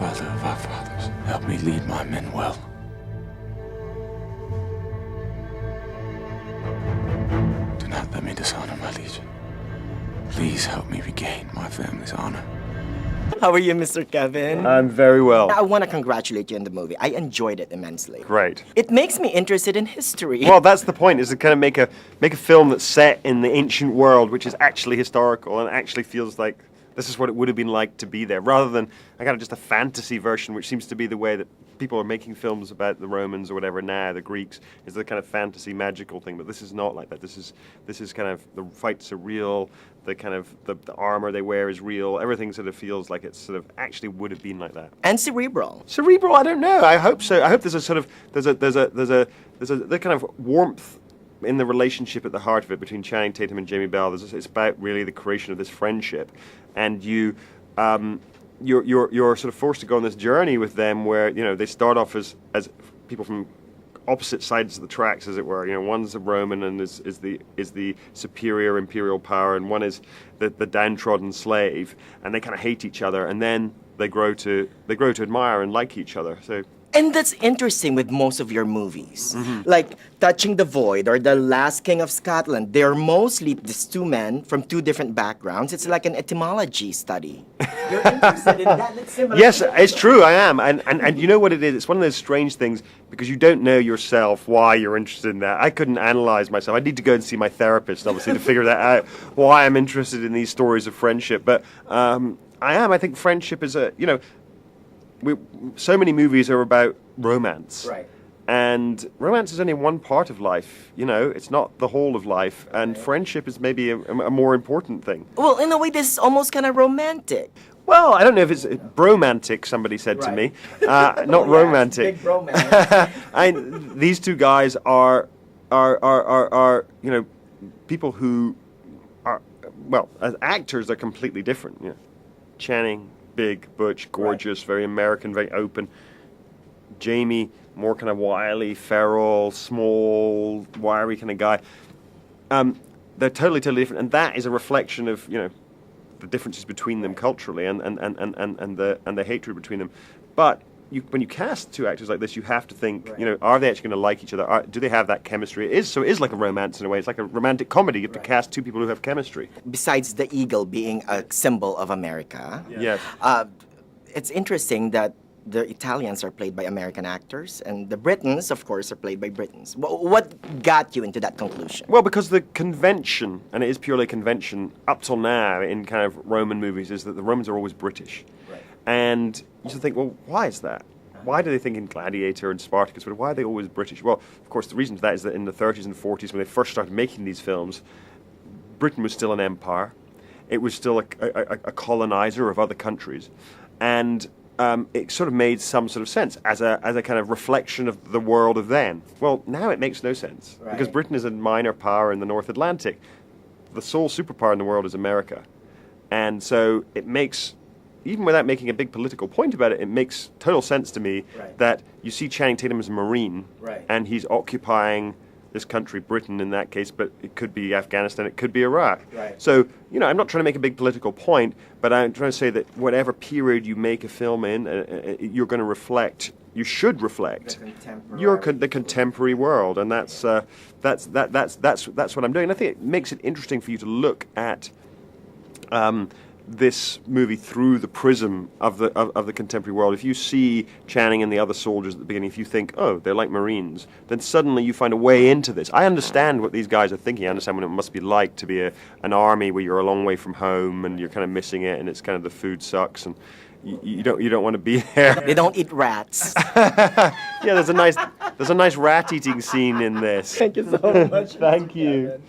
Father of our fathers, help me lead my men well. Do not let me dishonor my legion. Please help me regain my family's honor. How are you, Mr. Kevin? I'm very well. I want to congratulate you on the movie. I enjoyed it immensely. Great. It makes me interested in history. Well, that's the point, is to kind of make a film that's set in the ancient world, which is actually historical and actually feels like this is what it would have been like to be there, rather than a kind of just a fantasy version, which seems to be the way that people are making films about the Romans or whatever now, the Greeks, is the kind of fantasy magical thing. But this is not like that. This is kind of, the fights are real, the kind of the armor they wear is real. Everything sort of feels like it's sort of actually would have been like that. And cerebral. Cerebral, I don't know. I hope so. I hope there's a sort of the kind of warmth in the relationship at the heart of it between Channing Tatum and Jamie Bell. It's about really the creation of this friendship, and you're sort of forced to go on this journey with them, where they start off as people from opposite sides of the tracks, as it were. One's a Roman and is the superior imperial power, and one is the downtrodden slave, and they kind of hate each other, and then they grow to admire and like each other. So. And that's interesting with most of your movies. Like Touching the Void or The Last King of Scotland, they're mostly these two men from two different backgrounds. It's like an etymology study. You're interested in that? That's similar. Yes, it's true, I am. And you know what it is? It's one of those strange things, because you don't know yourself why you're interested in that. I couldn't analyze myself. I need to go and see my therapist, obviously, to figure that out, why I'm interested in these stories of friendship. But I think friendship is so many movies are about romance. Right. And romance is only one part of life, it's not the whole of life, and friendship is maybe a more important thing. Well, in a way, this is almost kind of romantic. Well, I don't know if it's bromantic, somebody said to me, not romantic. Big romance. These two guys are people who are, well, as actors, they're completely different. Channing, big, butch, gorgeous, very American, very open. Jamie, more kind of wily, feral, small, wiry kind of guy. They're totally different, and that is a reflection of the differences between them culturally and the hatred between them. But when you cast two actors like this, you have to think, are they actually going to like each other? Do they have that chemistry? It is like a romance in a way. It's like a romantic comedy. You have to cast two people who have chemistry. Besides the eagle being a symbol of America, Yes. it's interesting that the Italians are played by American actors, and the Britons, of course, are played by Britons. What got you into that conclusion? Well, because the convention, and it is purely a convention, up till now in kind of Roman movies, is that the Romans are always British. Right. And you just think, well, why is that? Why do they think in Gladiator and Spartacus, but why are they always British? Well, of course, the reason for that is that in the 30s and 40s, when they first started making these films, Britain was still an empire. It was still a colonizer of other countries. And it sort of made some sort of sense as a kind of reflection of the world of then. Well, now it makes no sense, because Britain is a minor power in the North Atlantic. The sole superpower in the world is America. And so it makes, even without making a big political point about it, it makes total sense to me that you see Channing Tatum as a Marine, and he's occupying this country, Britain in that case, but it could be Afghanistan, it could be Iraq. So, I'm not trying to make a big political point, but I'm trying to say that whatever period you make a film in, you're going to reflect, you should reflect the contemporary world, and that's what I'm doing. And I think it makes it interesting for you to look at this movie through the prism of the contemporary world. If you see Channing and the other soldiers at the beginning, if you think, oh, they're like Marines, then suddenly you find a way into this. I understand what these guys are thinking. I understand what it must be like to be an army where you're a long way from home and you're kind of missing it, and it's kind of the food sucks, and you don't want to be there. They don't eat rats. Yeah, there's a nice rat eating scene in this. Thank you so much. Thank you.